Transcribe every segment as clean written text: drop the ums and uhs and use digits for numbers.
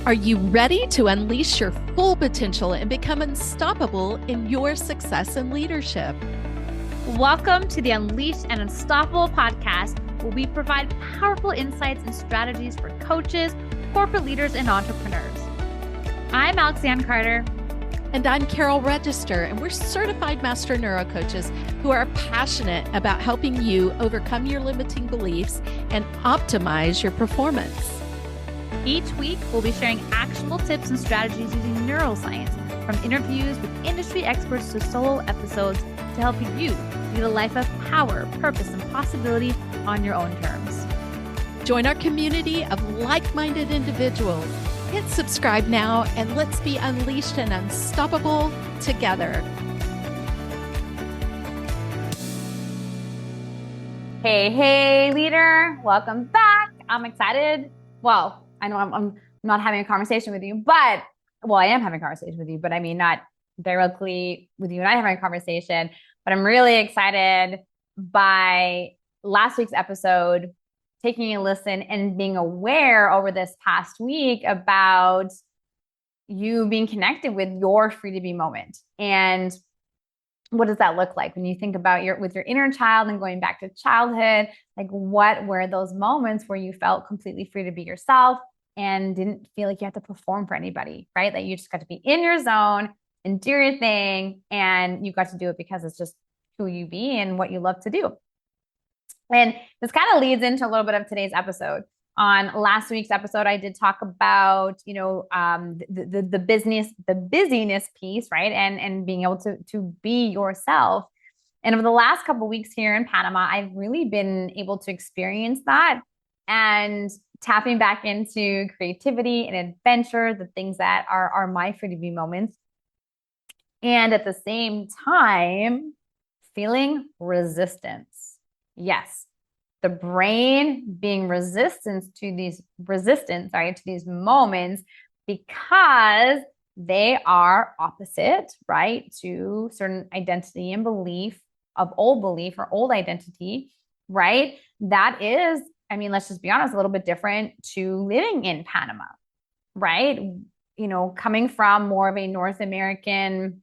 Are you ready to unleash your full potential and become unstoppable in your success and leadership? Welcome to the Unleashed and Unstoppable podcast, where we provide powerful insights and strategies for coaches, corporate leaders, and entrepreneurs. I'm Alexanne Carter. And I'm Carol Register, and we're certified master neurocoaches who are passionate about helping you overcome your limiting beliefs and optimize your performance. Each week, we'll be sharing actionable tips and strategies using neuroscience, from interviews with industry experts to solo episodes, to help you lead a life of power, purpose, and possibility on your own terms. Join our community of like-minded individuals. Hit subscribe now, and let's be unleashed and unstoppable together. Hey, leader. Welcome back. I'm excited. Well, I know I'm not having a conversation with you, but, I am having a conversation with you, but I mean, not directly with you and I having a conversation, but I'm really excited by last week's episode, taking a listen and being aware over this past week about you being connected with your free to be moment. And what does that look like when you think about with your inner child and going back to childhood? Like, what were those moments where you felt completely free to be yourself and didn't feel like you had to perform for anybody, right? That you just got to be in your zone and do your thing, and you got to do it because it's just who you be and what you love to do. And this kind of leads into a little bit of today's episode. On last week's episode, I did talk about, the busyness piece, right? And being able to be yourself. And over the last couple of weeks here in Panama, I've really been able to experience that and tapping back into creativity and adventure, the things that are my free to be moments. And at the same time, feeling resistance. Yes. The brain being resistant to these moments because they are opposite, right, to certain identity and belief of old belief or old identity, right? That is, let's just be honest, a little bit different to living in Panama, right? Coming from more of a North American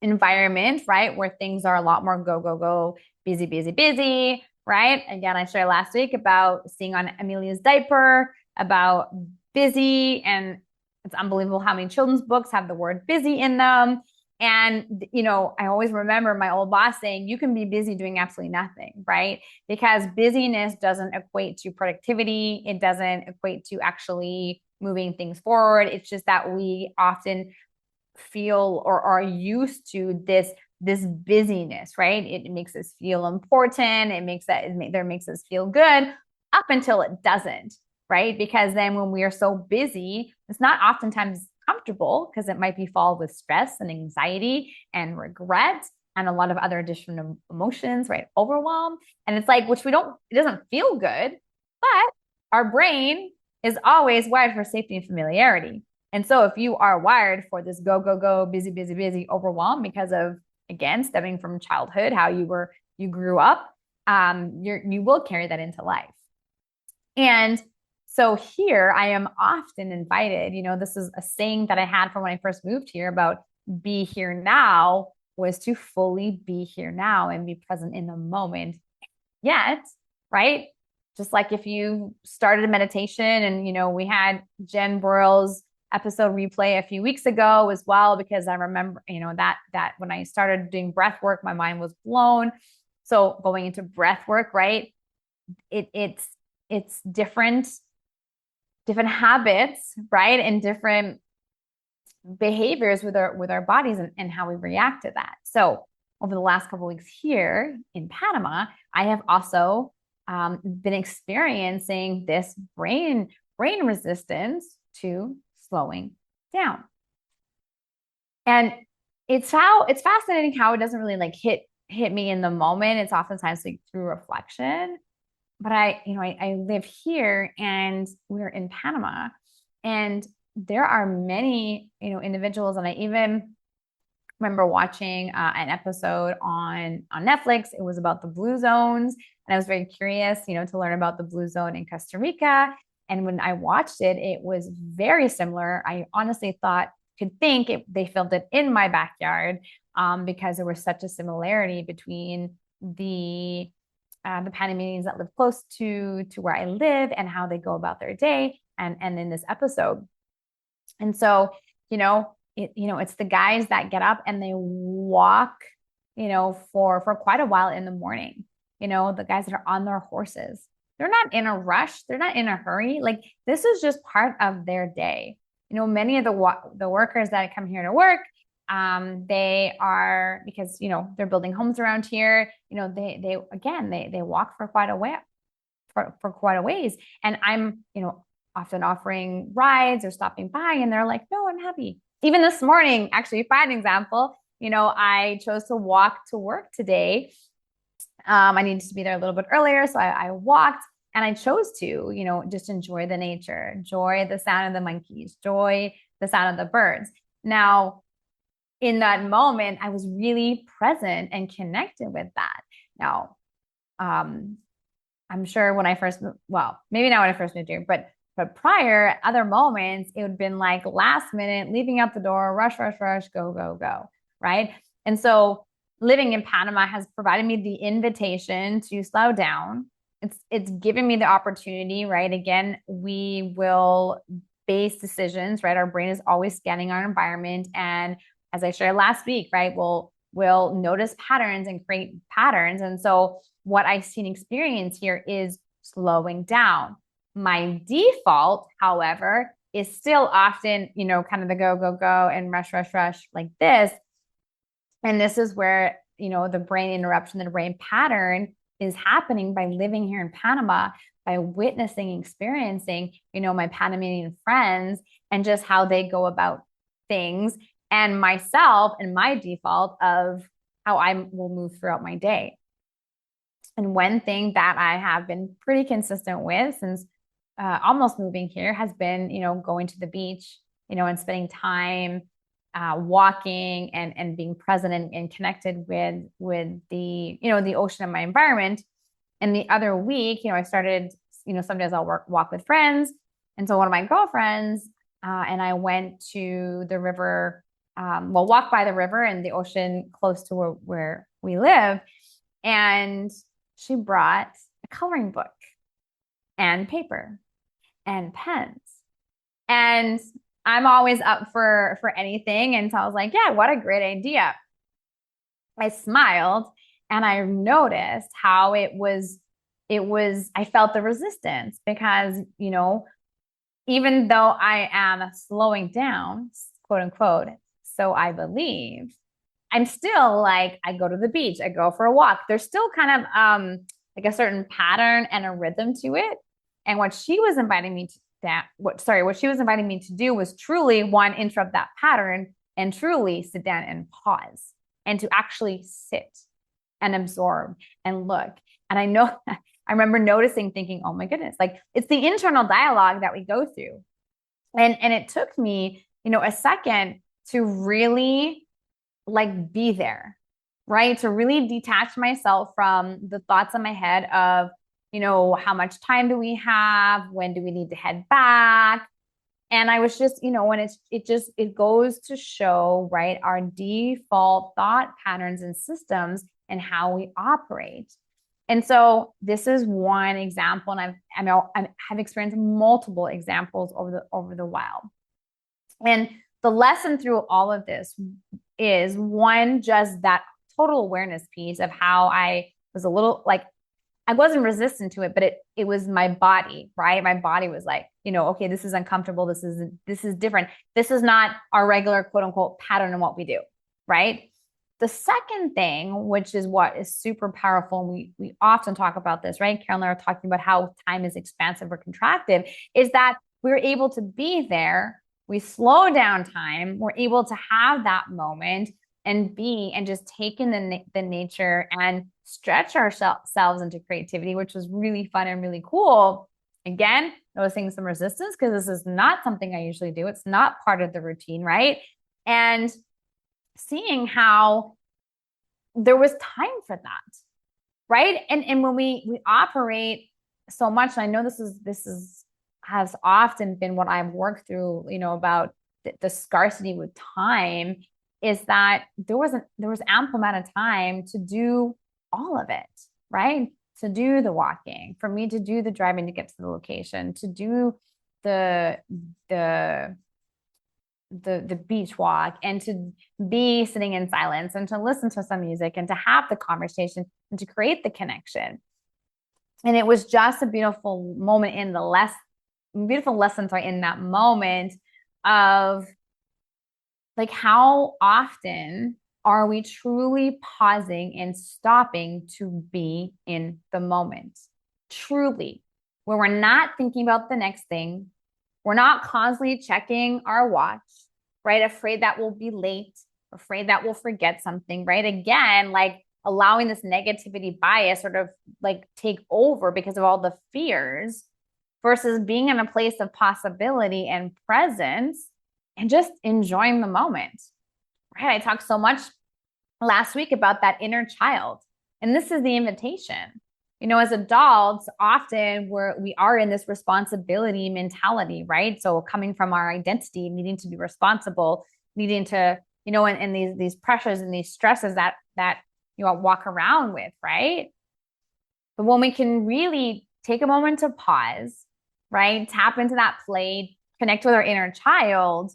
environment, right, where things are a lot more go, busy, right? Again, I shared last week about seeing on Amelia's diaper about busy, and it's unbelievable how many children's books have the word busy in them. And, I always remember my old boss saying, you can be busy doing absolutely nothing, right? Because busyness doesn't equate to productivity. It doesn't equate to actually moving things forward. It's just that we often feel or are used to this busyness, right? It makes us feel important. It makes us feel good up until it doesn't, right? Because then when we are so busy, it's not oftentimes comfortable because it might be followed with stress and anxiety and regret and a lot of other additional emotions, right? Overwhelm. And it's like, it doesn't feel good, but our brain is always wired for safety and familiarity. And so if you are wired for this go, busy, overwhelm because of, again, stemming from childhood, how you grew up, you will carry that into life. And so here I am often invited, this is a saying that I had from when I first moved here about be here now, was to fully be here now and be present in the moment. Yet, right? Just like if you started a meditation and, we had Jen Burrell's episode replay a few weeks ago as well, because I remember, that when I started doing breath work, my mind was blown. So going into breath work, right? It's different habits, right? And different behaviors with our bodies and how we react to that. So over the last couple of weeks here in Panama, I have also been experiencing this brain resistance to slowing down. And it's fascinating how it doesn't really like hit me in the moment. It's oftentimes like through reflection. But I live here and we're in Panama, and there are many, individuals, and I even remember watching an episode on Netflix. It was about the blue zones, and I was very curious, to learn about the blue zone in Costa Rica. And when I watched it, it was very similar. I honestly they filmed it in my backyard, because there was such a similarity between the Panamanians that live close to where I live and how they go about their day, and in this episode. And so, it's the guys that get up and they walk, for quite a while in the morning. The guys that are on their horses. They're not in a rush. They're not in a hurry. Like, this is just part of their day. Many of the workers that come here to work, they are, because they're building homes around here. They walk for quite a way, for quite a ways, and I'm often offering rides or stopping by, and they're like, no, I'm happy. Even this morning, actually, fine example, I chose to walk to work today. I needed to be there a little bit earlier, so I walked, and I chose to just enjoy the nature, enjoy the sound of the monkeys, enjoy the sound of the birds. Now, in that moment, I was really present and connected with that. Now, I'm sure when I first moved, well, maybe not when I first moved here, but prior, other moments, it would have been like last minute, leaving out the door, rush, rush, rush, go, go, go, right? And so living in Panama has provided me the invitation to slow down. It's given me the opportunity, right? Again, we will base decisions, right? Our brain is always scanning our environment. And as I shared last week, right, we'll notice patterns and create patterns. And so what I see and experience here is slowing down. My default, however, is still often, kind of the go, go, go and rush, rush, rush like this. And this is where, the brain interruption, the brain pattern is happening by living here in Panama, by witnessing, experiencing, my Panamanian friends and just how they go about things, and myself and my default of how I will move throughout my day. And one thing that I have been pretty consistent with since almost moving here has been, going to the beach, and spending time walking and being present and connected with the, the ocean and my environment. And the other week, I started, some days I'll walk with friends. And so one of my girlfriends and I went to the river, walk by the river and the ocean close to where we live. And she brought a coloring book and paper and pens. And I'm always up for anything. And so I was like, yeah, what a great idea. I smiled and I noticed how it was, I felt the resistance because, even though I am slowing down, quote unquote, so I believe, I'm still like, I go to the beach, I go for a walk. There's still kind of like a certain pattern and a rhythm to it. And what she was inviting me to what she was inviting me to do was truly, one, interrupt that pattern and truly sit down and pause and to actually sit and absorb and look. And I know, I remember noticing, thinking, oh my goodness, like it's the internal dialogue that we go through. And it took me, a second to really like be there, right? To really detach myself from the thoughts in my head of, how much time do we have? When do we need to head back? And I was just, when it goes to show, right, our default thought patterns and systems and how we operate. And so this is one example, and I've experienced multiple examples over the while. And the lesson through all of this is, one, just that total awareness piece of how I was a little like, I wasn't resistant to it, but it was my body, right? My body was like, okay, this is uncomfortable. This is different. This is not our regular quote unquote pattern in what we do, right? The second thing, which is what is super powerful, and we often talk about this, right? Carol and I are talking about how time is expansive or contractive, is that we're able to be there. We slow down time. We're able to have that moment and just take in the nature and stretch ourselves into creativity, which was really fun and really cool. Again, noticing some resistance because this is not something I usually do. It's not part of the routine, right? And seeing how there was time for that, right? And when we operate so much, and I know this is has often been what I've worked through, about the scarcity with time, is that there was ample amount of time to do all of it, right? To do the walking, for me to do the driving to get to the location, to do the the the beach walk, and to be sitting in silence, and to listen to some music, and to have the conversation, and to create the connection. And it was just a beautiful moment in beautiful lesson, sorry, in that moment of like, how often are we truly pausing and stopping to be in the moment? Truly, where we're not thinking about the next thing. We're not constantly checking our watch, right? Afraid that we'll be late, afraid that we'll forget something, right? Again, like allowing this negativity bias sort of like take over because of all the fears, versus being in a place of possibility and presence and just enjoying the moment, right? I talked so much last week about that inner child. And this is the invitation. As adults, often we are in this responsibility mentality, right? So coming from our identity, needing to be responsible, needing to, and these pressures and these stresses that walk around with, right? But when we can really take a moment to pause, right? Tap into that play, connect with our inner child,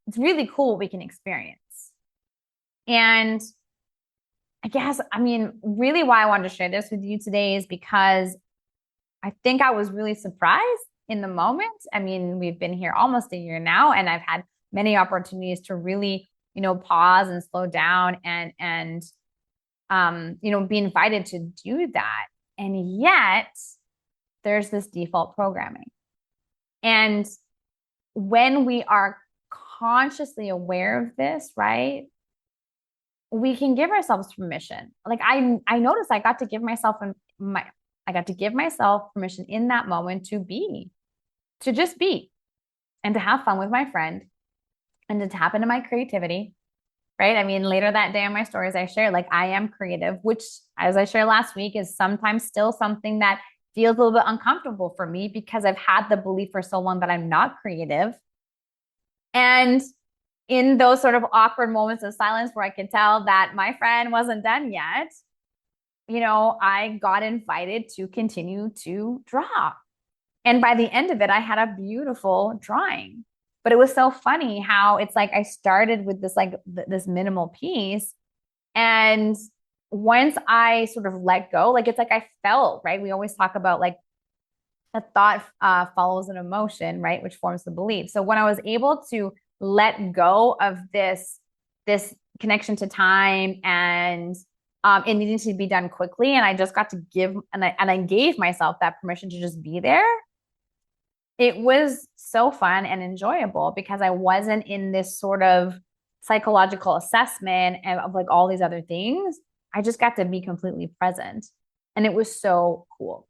it's really cool what we can experience. And I guess, really why I wanted to share this with you today is because I think I was really surprised in the moment. We've been here almost a year now, and I've had many opportunities to really, pause and slow down and be invited to do that. And yet there's this default programming. And when we are consciously aware of this, right, we can give ourselves permission. Like I noticed I got to give myself permission in that moment to just be, and to have fun with my friend, and to tap into my creativity, right? Later that day on my stories, I shared like I am creative, which, as I shared last week, is sometimes still something that feels a little bit uncomfortable for me because I've had the belief for so long that I'm not creative. And in those sort of awkward moments of silence where I could tell that my friend wasn't done yet, I got invited to continue to draw. And by the end of it, I had a beautiful drawing. But it was so funny how it's like I started with this this minimal piece. And once I sort of let go, like it's like I felt, right? We always talk about like a thought follows an emotion, right? Which forms the belief. So when I was able to let go of this connection to time, and it needed to be done quickly, and I just got to give, and I gave myself that permission to just be there. It was so fun and enjoyable because I wasn't in this sort of psychological assessment of like all these other things. I just got to be completely present, and it was so cool.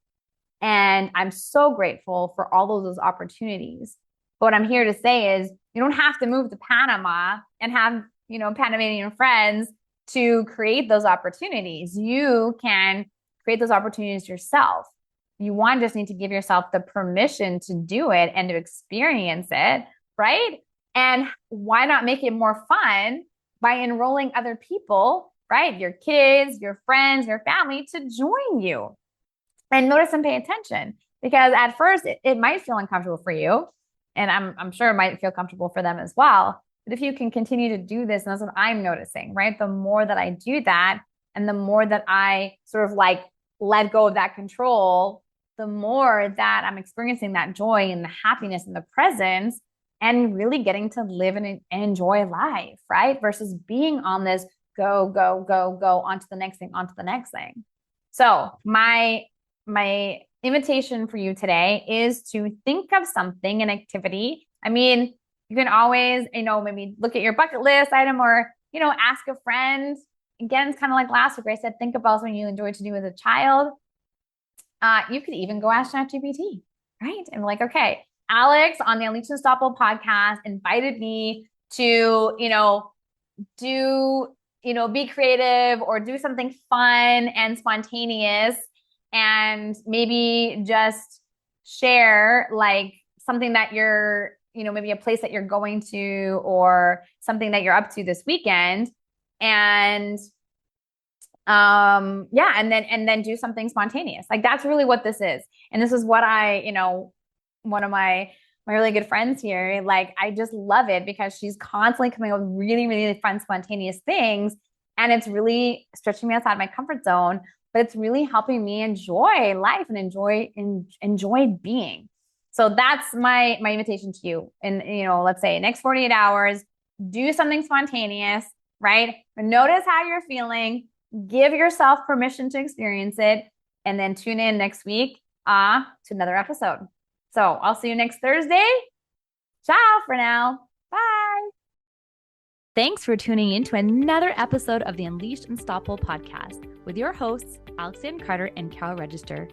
And I'm so grateful for all of those opportunities. But what I'm here to say is you don't have to move to Panama and have, Panamanian friends to create those opportunities. You can create those opportunities yourself. You just need to give yourself the permission to do it and to experience it, right? And why not make it more fun by enrolling other people, right? Your kids, your friends, your family to join you. And notice and pay attention, because at first it might feel uncomfortable for you. And I'm sure it might feel comfortable for them as well. But if you can continue to do this, and that's what I'm noticing, right? The more that I do that, and the more that I sort of like let go of that control, the more that I'm experiencing that joy and the happiness and the presence, and really getting to live and enjoy life, right? Versus being on this go, go, go, go, onto the next thing, onto the next thing. So my invitation for you today is to think of something, an activity. You can always, maybe look at your bucket list item, or, ask a friend. Again, it's kind of like last week where I said, think about something you enjoyed to do as a child. You could even go ask ChatGPT, right? And like, okay, Alex on the Unleash Unstoppable podcast invited me to, be creative or do something fun and spontaneous, and maybe just share like something that you're, maybe a place that you're going to or something that you're up to this weekend. And yeah, and then do something spontaneous. Like that's really what this is. And this is what one of my really good friends here, like I just love it because she's constantly coming up with really, really fun, spontaneous things. And it's really stretching me outside my comfort zone, but it's really helping me enjoy life and enjoy being. So that's my invitation to you. And let's say next 48 hours, do something spontaneous, right? Notice how you're feeling, give yourself permission to experience it, and then tune in next week to another episode. So I'll see you next Thursday. Ciao for now. Bye. Thanks for tuning in to another episode of the Unleashed Unstoppable podcast with your hosts, Alexandra Carter and Carol Register.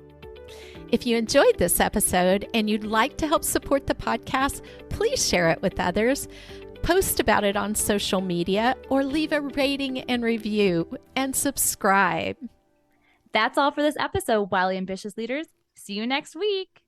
If you enjoyed this episode and you'd like to help support the podcast, please share it with others. Post about it on social media or leave a rating and review and subscribe. That's all for this episode, Wildly Ambitious Leaders. See you next week.